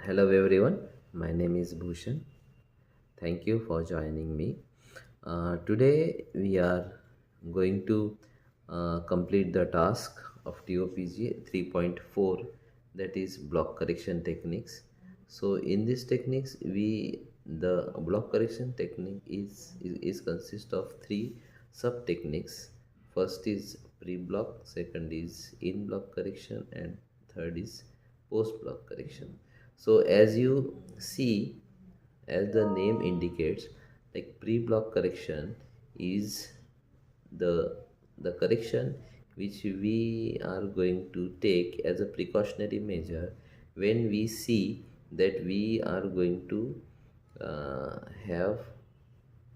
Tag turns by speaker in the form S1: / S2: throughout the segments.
S1: Hello everyone, my name is Bhushan. Thank you for joining me. Today we are going to complete the task of TOPG 3.4, that is block correction techniques. So in this techniques the block correction technique is consist of three sub techniques. First is pre-block, second is in-block correction, and third is post-block correction. So as you see, as the name indicates, like pre-block correction is the correction which we are going to take as a precautionary measure when we see that we are going to have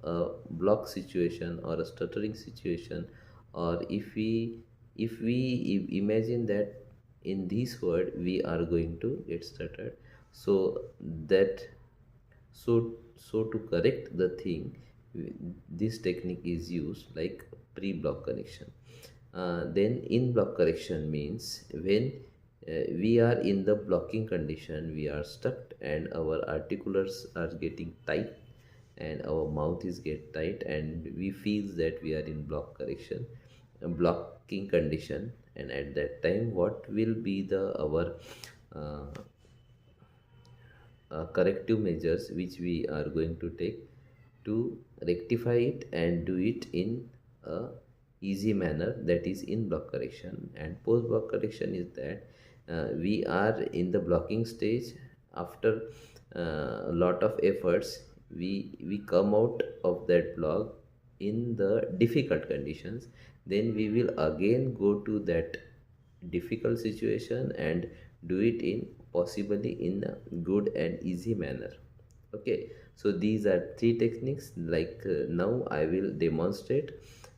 S1: a block situation or a stuttering situation, or if we imagine that in this word we are going to get stuttered. So that so to correct the thing, this technique is used, like pre-block correction. Then in block correction means when we are in the blocking condition, we are stuck and our articulars are getting tight and our mouth is get tight and we feel that we are in block correction, blocking condition. And at that time, what will be the our uh, corrective measures which we are going to take to rectify it and do it in a easy manner, that is in block correction. And post block correction is that we are in the blocking stage. After a lot of efforts, we come out of that block in the difficult conditions. Then we will again go to that difficult situation and do it in possibly in a good and easy manner. Okay, so these are three techniques. Like now I will demonstrate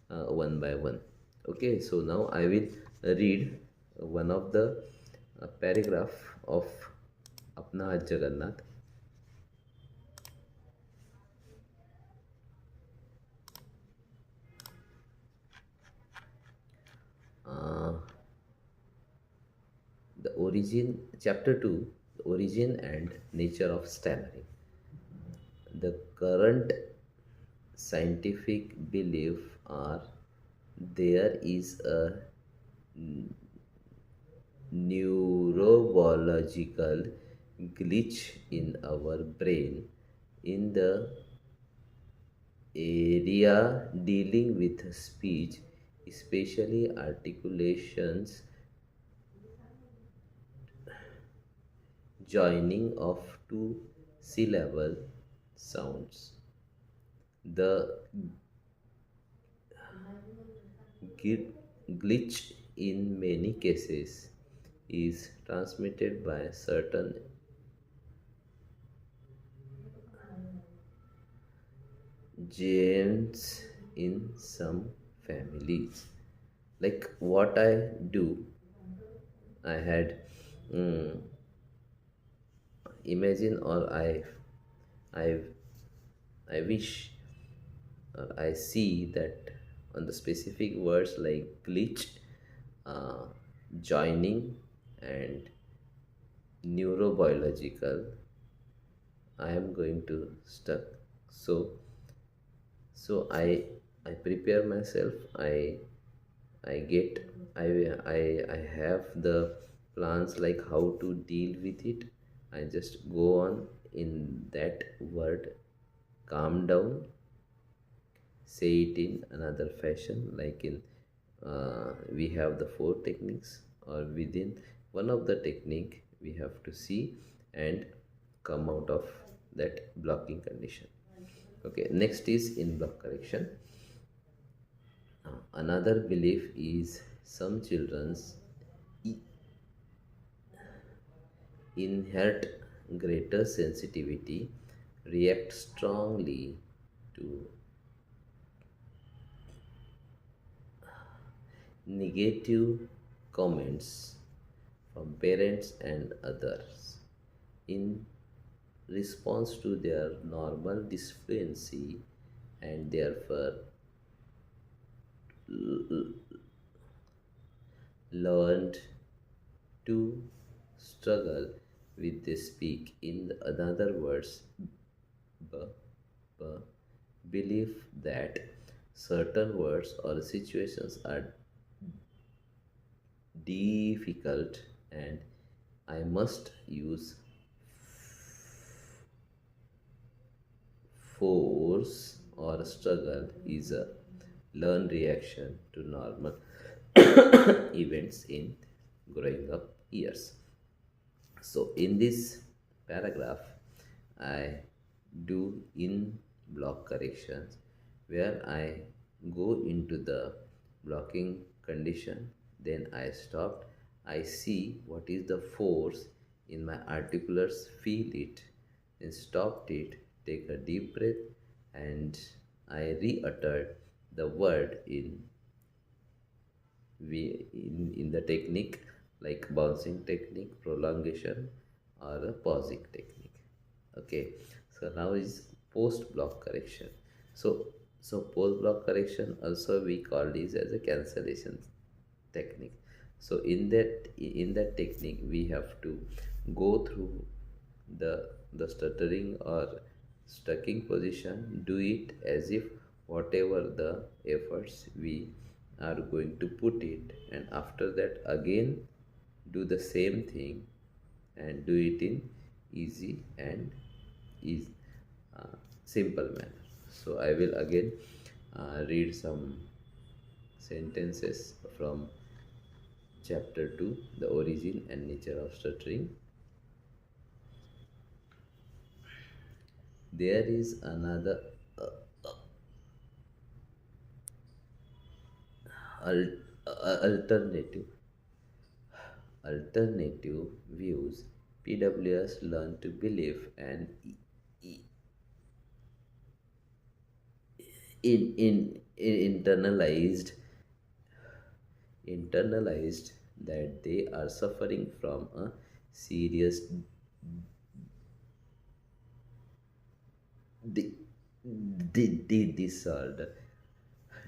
S1: one by one. Okay, so now I will read one of the paragraph of Apna Aj Jagannath. uh, the origin, chapter 2, the origin and nature of stammering. The current scientific belief are there is a neurobiological glitch in our brain in the area dealing with speech, especially articulations, joining of two syllable sounds. The glitch in many cases is transmitted by certain genes in some families. Like what I do, I had mm, imagine, or I I wish, or I see that on the specific words like glitch, uh, joining, and neurobiological, I am going to stuck. So I prepare myself. I get I have the plans like how to deal with it. I just go on in that word, calm down, say it in another fashion, like in we have the four techniques, or within one of the technique we have to see and come out of that blocking condition. Okay, next is in block correction. Another belief is some children's inherit greater sensitivity, react strongly to negative comments from parents and others in response to their normal disfluency, and therefore learned to struggle with they speak. In other words, b- b- belief that certain words or situations are difficult and I must use force or struggle is a learned reaction to normal events in growing up years. So, in this paragraph, I do in block corrections where I go into the blocking condition, then I stopped. I see what is the force in my articulars, feel it, then stopped it, take a deep breath, and I re uttered the word in the technique like bouncing technique, prolongation, or a pausing technique. Okay, so now is post block correction. So post block correction also we call this as a cancellation technique. So in that technique we have to go through the stuttering or stucking position, do it as if whatever the efforts we are going to put it, and after that again do the same thing and do it in easy and easy simple manner. So I will again read some sentences from chapter 2, the origin and nature of stuttering. There is another al- alternative views. PWS learn to believe and in internalized that they are suffering from a serious di-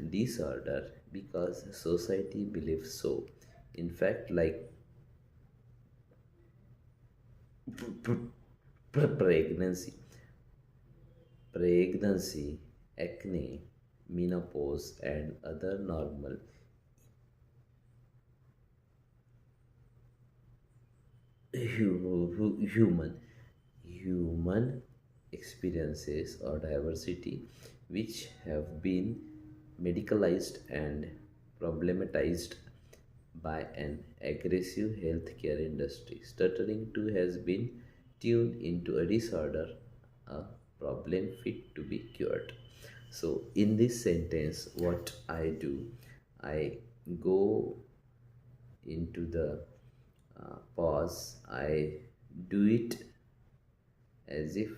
S1: disorder because society believes so. In fact, like pregnancy, acne, menopause, and other normal human experiences or diversity which have been medicalized and problematized by an aggressive healthcare industry. Stuttering too has been tuned into a disorder, a problem fit to be cured. So, in this sentence, what I do, I go into the pause, I do it as if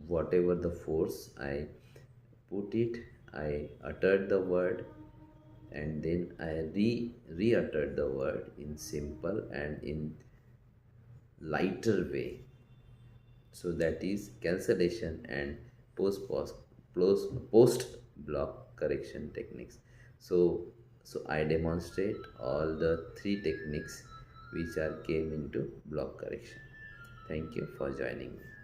S1: whatever the force I put it, I uttered the word and then I re uttered the word in simple and in lighter way. So that is cancellation and post block correction techniques. So I demonstrate all the three techniques which are came into block correction. Thank you for joining me.